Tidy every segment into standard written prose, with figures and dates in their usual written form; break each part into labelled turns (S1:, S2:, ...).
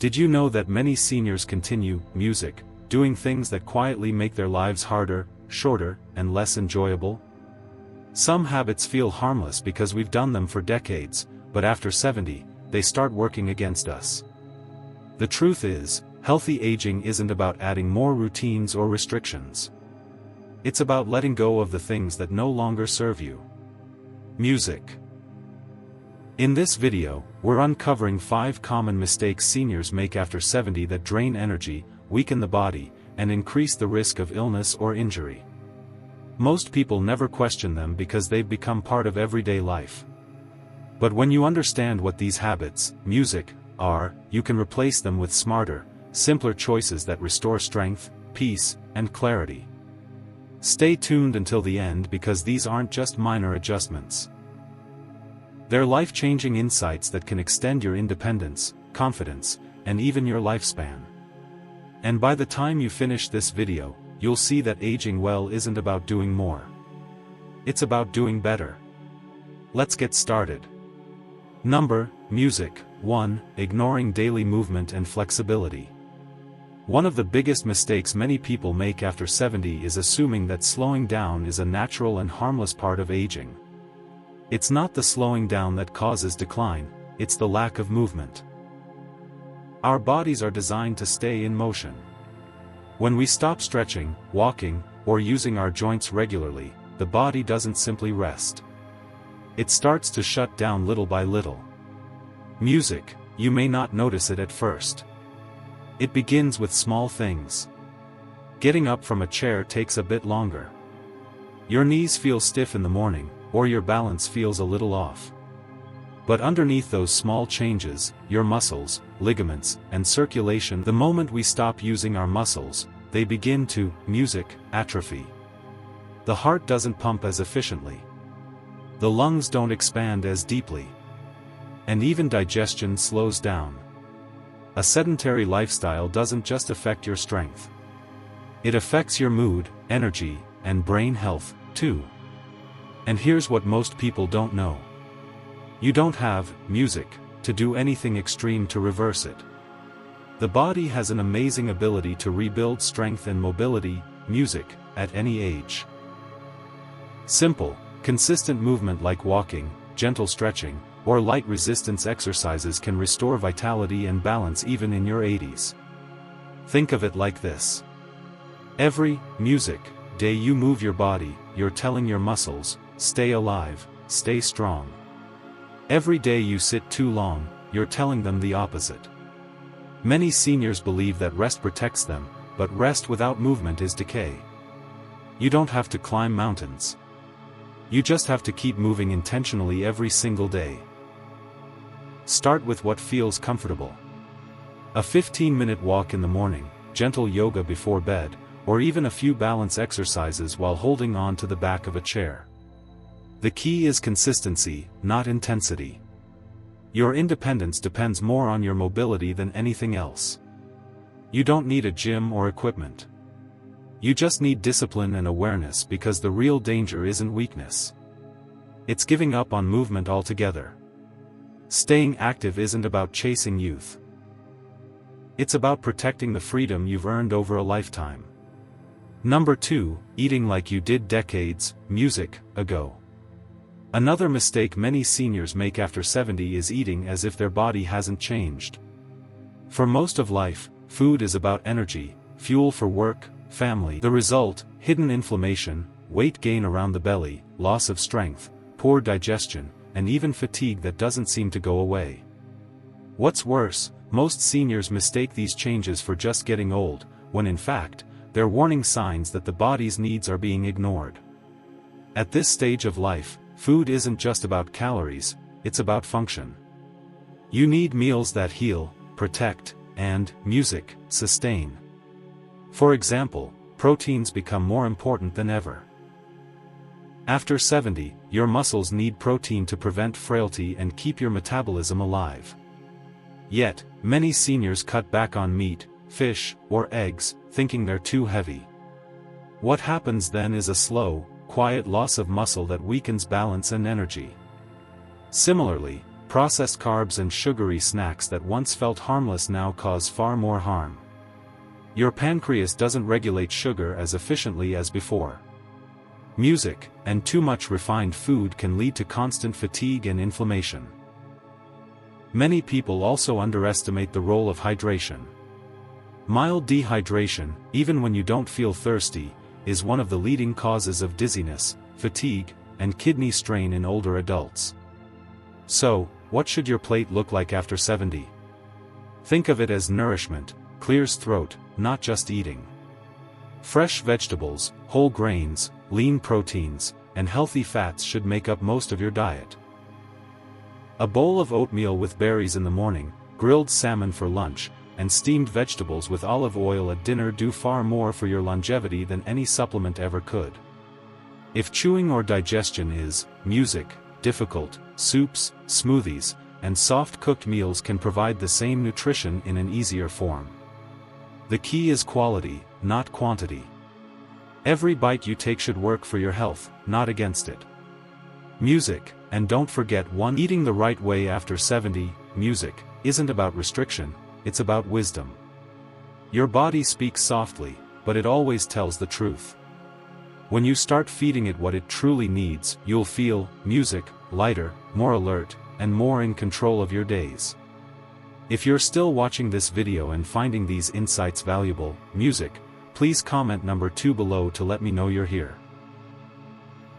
S1: Did you know that many seniors continue music, doing things that quietly make their lives harder, shorter, and less enjoyable? Some habits feel harmless because we've done them for decades, but after 70, they start working against us. The truth is, healthy aging isn't about adding more routines or restrictions. It's about letting go of the things that no longer serve you. Music. In this video, we're uncovering 5 common mistakes seniors make after 70 that drain energy, weaken the body, and increase the risk of illness or injury. Most people never question them because they've become part of everyday life. But when you understand what these habits, music, are, you can replace them with smarter, simpler choices that restore strength, peace, and clarity. Stay tuned until the end because these aren't just minor adjustments. They're life-changing insights that can extend your independence, confidence, and even your lifespan. And by the time you finish this video, you'll see that aging well isn't about doing more. It's about doing better. Let's get started. Music. 1. Ignoring daily movement and flexibility. One of the biggest mistakes many people make after 70 is assuming that slowing down is a natural and harmless part of aging. It's not the slowing down that causes decline, it's the lack of movement. Our bodies are designed to stay in motion. When we stop stretching, walking, or using our joints regularly, the body doesn't simply rest. It starts to shut down little by little. Music, you may not notice it at first. It begins with small things. Getting up from a chair takes a bit longer. Your knees feel stiff in the morning, or your balance feels a little off. But underneath those small changes, your muscles, ligaments, and circulation, the moment we stop using our muscles, they begin to, atrophy. The heart doesn't pump as efficiently. The lungs don't expand as deeply. And even digestion slows down. A sedentary lifestyle doesn't just affect your strength. It affects your mood, energy, and brain health, too. And here's what most people don't know. You don't have music to do anything extreme to reverse it. The body has an amazing ability to rebuild strength and mobility, music, at any age. Simple, consistent movement like walking, gentle stretching, or light resistance exercises can restore vitality and balance even in your 80s. Think of it like this. Every day you move your body, you're telling your muscles, stay alive, stay strong. Every day you sit too long, you're telling them the opposite. Many seniors believe that rest protects them, but rest without movement is decay. You don't have to climb mountains. You just have to keep moving intentionally every single day. Start with what feels comfortable. A 15-minute walk in the morning, gentle yoga before bed, or even a few balance exercises while holding on to the back of a chair. The key is consistency, not intensity. Your independence depends more on your mobility than anything else. You don't need a gym or equipment. You just need discipline and awareness because the real danger isn't weakness. It's giving up on movement altogether. Staying active isn't about chasing youth. It's about protecting the freedom you've earned over a lifetime. 2. Eating like you did decades ago. Another mistake many seniors make after 70 is eating as if their body hasn't changed. For most of life, food is about energy, fuel for work, family. The result, hidden inflammation, weight gain around the belly, loss of strength, poor digestion, and even fatigue that doesn't seem to go away. What's worse, most seniors mistake these changes for just getting old, when in fact, they're warning signs that the body's needs are being ignored. At this stage of life, food isn't just about calories, it's about function. You need meals that heal, protect, and, sustain. For example, proteins become more important than ever. After 70, your muscles need protein to prevent frailty and keep your metabolism alive. Yet, many seniors cut back on meat, fish, or eggs, thinking they're too heavy. What happens then is a slow, quiet loss of muscle that weakens balance and energy. Similarly, processed carbs and sugary snacks that once felt harmless now cause far more harm. Your pancreas doesn't regulate sugar as efficiently as before. Music and too much refined food can lead to constant fatigue and inflammation. Many people also underestimate the role of hydration. Mild dehydration, even when you don't feel thirsty, is one of the leading causes of dizziness, fatigue, and kidney strain in older adults. So, what should your plate look like after 70? Think of it as nourishment, clears throat, not just eating. Fresh vegetables, whole grains, lean proteins, and healthy fats should make up most of your diet. A bowl of oatmeal with berries in the morning, grilled salmon for lunch, and steamed vegetables with olive oil at dinner do far more for your longevity than any supplement ever could. If chewing or digestion is, music, difficult, soups, smoothies, and soft-cooked meals can provide the same nutrition in an easier form. The key is quality, not quantity. Every bite you take should work for your health, not against it. Music, and don't forget eating the right way after 70, music, isn't about restriction, it's about wisdom. Your body speaks softly, but it always tells the truth. When you start feeding it what it truly needs, you'll feel, music, lighter, more alert, and more in control of your days. If you're still watching this video and finding these insights valuable, music, please comment number 2 below to let me know you're here.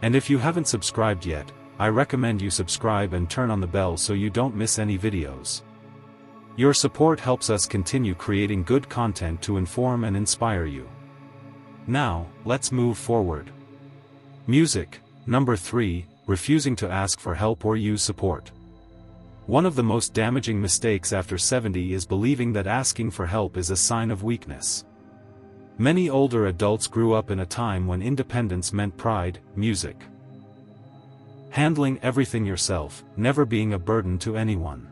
S1: And if you haven't subscribed yet, I recommend you subscribe and turn on the bell so you don't miss any videos. Your support helps us continue creating good content to inform and inspire you. Now, let's move forward. Music, number 3, refusing to ask for help or use support. One of the most damaging mistakes after 70 is believing that asking for help is a sign of weakness. Many older adults grew up in a time when independence meant pride, music. Handling everything yourself, never being a burden to anyone.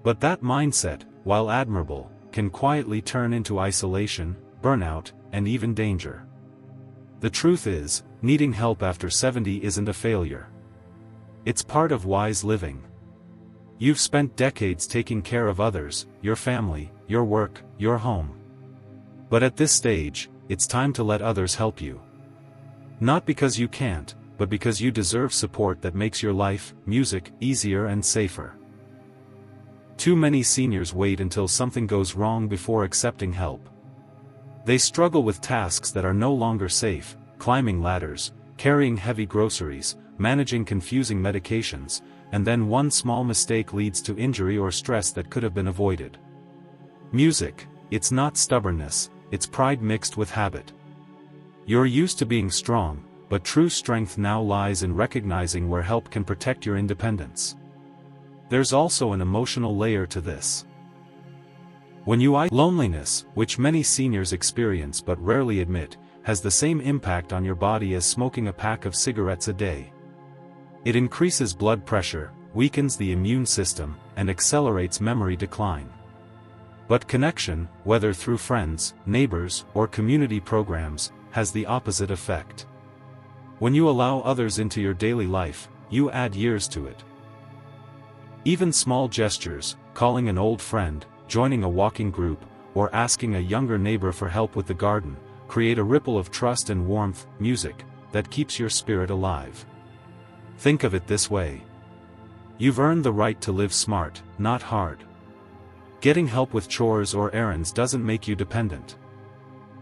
S1: But that mindset, while admirable, can quietly turn into isolation, burnout, and even danger. The truth is, needing help after 70 isn't a failure. It's part of wise living. You've spent decades taking care of others, your family, your work, your home. But at this stage, it's time to let others help you. Not because you can't, but because you deserve support that makes your life, music, easier and safer. Too many seniors wait until something goes wrong before accepting help. They struggle with tasks that are no longer safe, climbing ladders, carrying heavy groceries, managing confusing medications, and then one small mistake leads to injury or stress that could have been avoided. Music, it's not stubbornness, it's pride mixed with habit. You're used to being strong, but true strength now lies in recognizing where help can protect your independence. There's also an emotional layer to this. When you loneliness, which many seniors experience but rarely admit, has the same impact on your body as smoking a pack of cigarettes a day. It increases blood pressure, weakens the immune system, and accelerates memory decline. But connection, whether through friends, neighbors, or community programs, has the opposite effect. When you allow others into your daily life, you add years to it. Even small gestures, calling an old friend, joining a walking group, or asking a younger neighbor for help with the garden, create a ripple of trust and warmth, music, that keeps your spirit alive. Think of it this way. You've earned the right to live smart, not hard. Getting help with chores or errands doesn't make you dependent.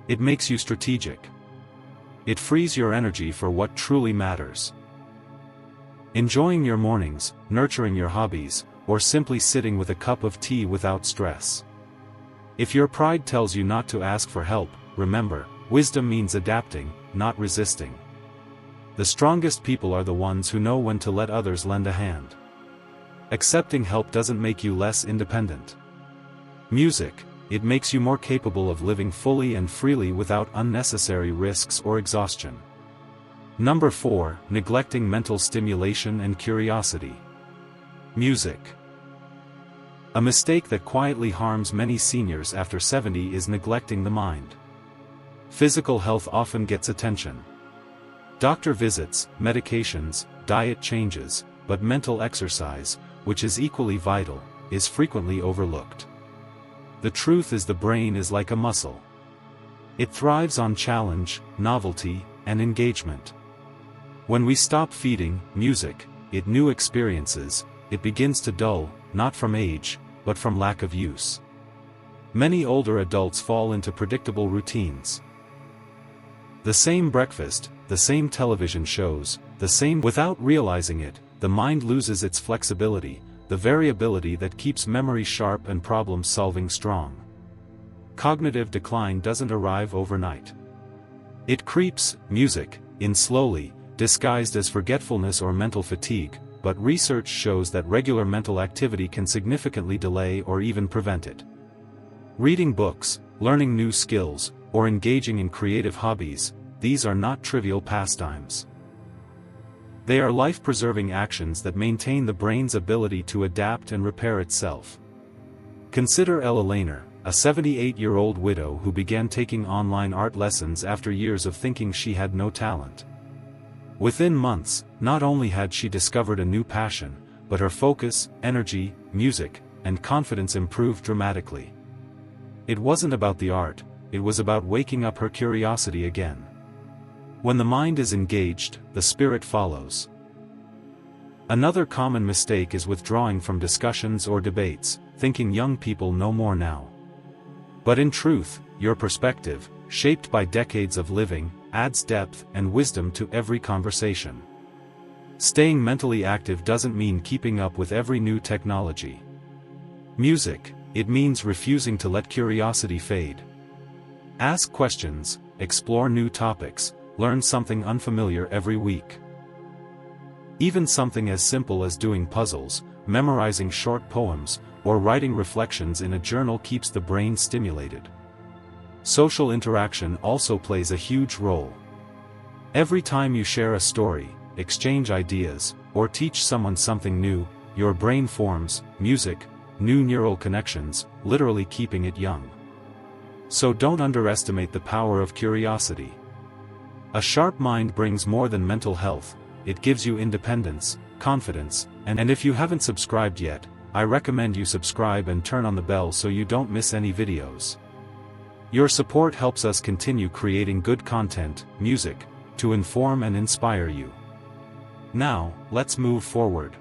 S1: It makes you strategic. It frees your energy for what truly matters. Enjoying your mornings, nurturing your hobbies, or simply sitting with a cup of tea without stress. If your pride tells you not to ask for help, remember, wisdom means adapting, not resisting. The strongest people are the ones who know when to let others lend a hand. Accepting help doesn't make you less independent. Music, it makes you more capable of living fully and freely without unnecessary risks or exhaustion. Number 4, neglecting mental stimulation and curiosity. Music. A mistake that quietly harms many seniors after 70 is neglecting the mind. Physical health often gets attention. Doctor visits, medications, diet changes, but mental exercise, which is equally vital, is frequently overlooked. The truth is the brain is like a muscle. It thrives on challenge, novelty, and engagement. When we stop feeding music it new experiences, it begins to dull, not from age, but from lack of use. Many older adults fall into predictable routines. The same breakfast, the same television shows, the same. Without realizing it, the mind loses its flexibility, the variability that keeps memory sharp and problem-solving strong. Cognitive decline doesn't arrive overnight. It creeps, music, in slowly, disguised as forgetfulness or mental fatigue, but research shows that regular mental activity can significantly delay or even prevent it. Reading books, learning new skills, or engaging in creative hobbies, these are not trivial pastimes. They are life-preserving actions that maintain the brain's ability to adapt and repair itself. Consider Ella Lehner, a 78-year-old widow who began taking online art lessons after years of thinking she had no talent. Within months, not only had she discovered a new passion, but her focus, energy, music, and confidence improved dramatically. It wasn't about the art, it was about waking up her curiosity again. When the mind is engaged, the spirit follows. Another common mistake is withdrawing from discussions or debates, thinking young people know more now. But in truth, your perspective, shaped by decades of living, adds depth and wisdom to every conversation. Staying mentally active doesn't mean keeping up with every new technology. Music, it means refusing to let curiosity fade. Ask questions, explore new topics, learn something unfamiliar every week. Even something as simple as doing puzzles, memorizing short poems, or writing reflections in a journal keeps the brain stimulated. Social interaction also plays a huge role. Every time you share a story, exchange ideas, or teach someone something new, your brain forms, music, new neural connections, literally keeping it young. So don't underestimate the power of curiosity. A sharp mind brings more than mental health, it gives you independence, confidence, and if you haven't subscribed yet, I recommend you subscribe and turn on the bell so you don't miss any videos. Your support helps us continue creating good content, music, to inform and inspire you. Now, let's move forward.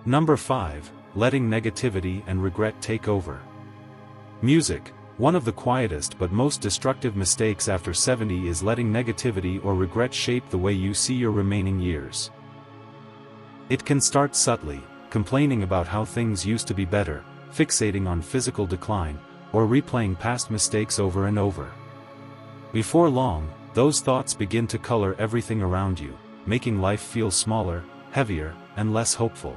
S1: Number 5, letting negativity and regret take over. Music, one of the quietest but most destructive mistakes after 70 is letting negativity or regret shape the way you see your remaining years. It can start subtly, complaining about how things used to be better, fixating on physical decline, or replaying past mistakes over and over. Before long, those thoughts begin to color everything around you, making life feel smaller, heavier, and less hopeful.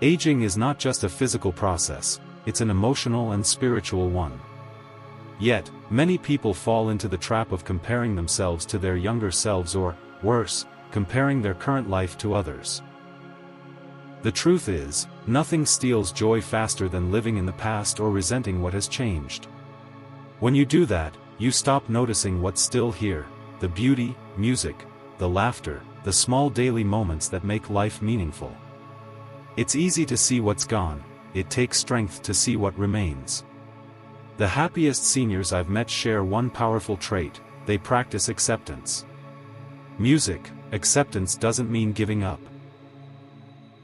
S1: Aging is not just a physical process, it's an emotional and spiritual one. Yet, many people fall into the trap of comparing themselves to their younger selves or, worse, comparing their current life to others. The truth is, nothing steals joy faster than living in the past or resenting what has changed. When you do that, you stop noticing what's still here, the beauty, music, the laughter, the small daily moments that make life meaningful. It's easy to see what's gone, it takes strength to see what remains. The happiest seniors I've met share one powerful trait: they practice acceptance. Music, acceptance doesn't mean giving up.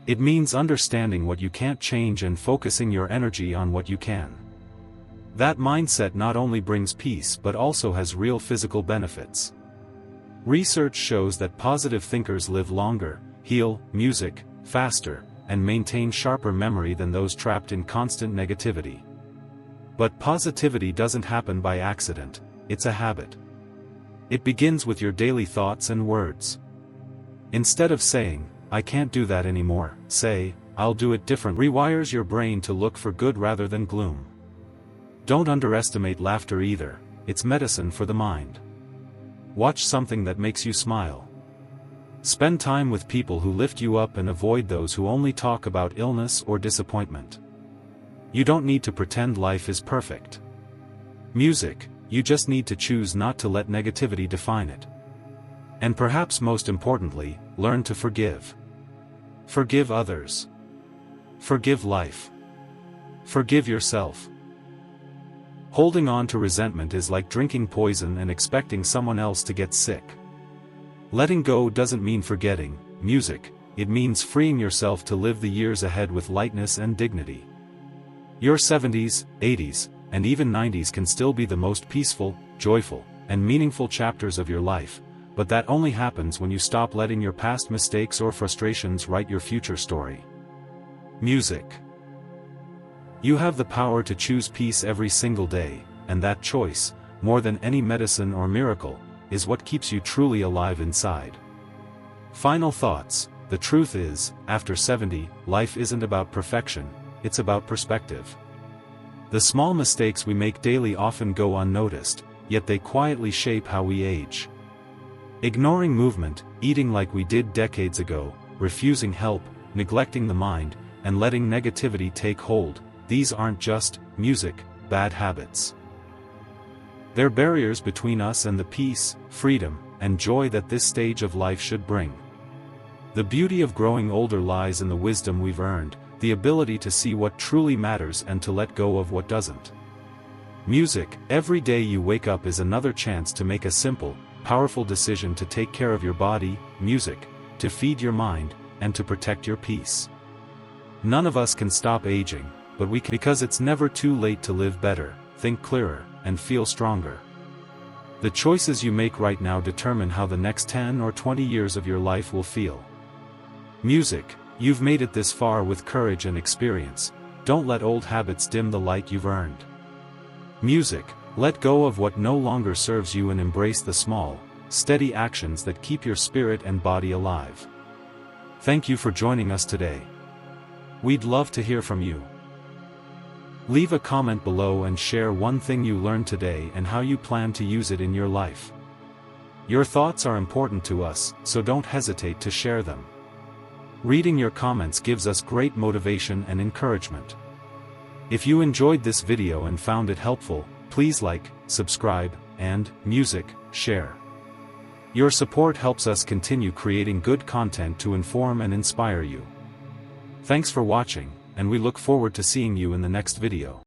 S1: It means understanding what you can't change and focusing your energy on what you can. That mindset not only brings peace but also has real physical benefits. Research shows that positive thinkers live longer, heal, music, faster, and maintain sharper memory than those trapped in constant negativity. But positivity doesn't happen by accident, it's a habit. It begins with your daily thoughts and words. Instead of saying, "I can't do that anymore," say, "I'll do it different." Rewires your brain to look for good rather than gloom. Don't underestimate laughter either, it's medicine for the mind. Watch something that makes you smile. Spend time with people who lift you up and avoid those who only talk about illness or disappointment. You don't need to pretend life is perfect. Music, you just need to choose not to let negativity define it. And perhaps most importantly, learn to forgive. Forgive others. Forgive life. Forgive yourself. Holding on to resentment is like drinking poison and expecting someone else to get sick. Letting go doesn't mean forgetting music, it means freeing yourself to live the years ahead with lightness and dignity. Your 70s, 80s, and even 90s can still be the most peaceful, joyful, and meaningful chapters of your life, but that only happens when you stop letting your past mistakes or frustrations write your future story. Music. You have the power to choose peace every single day, and that choice, more than any medicine or miracle, is what keeps you truly alive inside. Final thoughts. The truth is, after 70, life isn't about perfection, it's about perspective. The small mistakes we make daily often go unnoticed, yet they quietly shape how we age. Ignoring movement, eating like we did decades ago, refusing help, neglecting the mind, and letting negativity take hold, these aren't just bad habits. They're barriers between us and the peace, freedom, and joy that this stage of life should bring. The beauty of growing older lies in the wisdom we've earned, the ability to see what truly matters and to let go of what doesn't. Music. Every day you wake up is another chance to make a simple, powerful decision to take care of your body. Music, to feed your mind, and to protect your peace. None of us can stop aging, but we can, because it's never too late to live better, think clearer, and feel stronger. The choices you make right now determine how the next 10 or 20 years of your life will feel. Music. You've made it this far with courage and experience, don't let old habits dim the light you've earned. Music. Let go of what no longer serves you and embrace the small, steady actions that keep your spirit and body alive. Thank you for joining us today. We'd love to hear from you. Leave a comment below and share one thing you learned today and how you plan to use it in your life. Your thoughts are important to us, so don't hesitate to share them. Reading your comments gives us great motivation and encouragement. If you enjoyed this video and found it helpful, please like, subscribe, and share. Your support helps us continue creating good content to inform and inspire you. Thanks for watching, and we look forward to seeing you in the next video.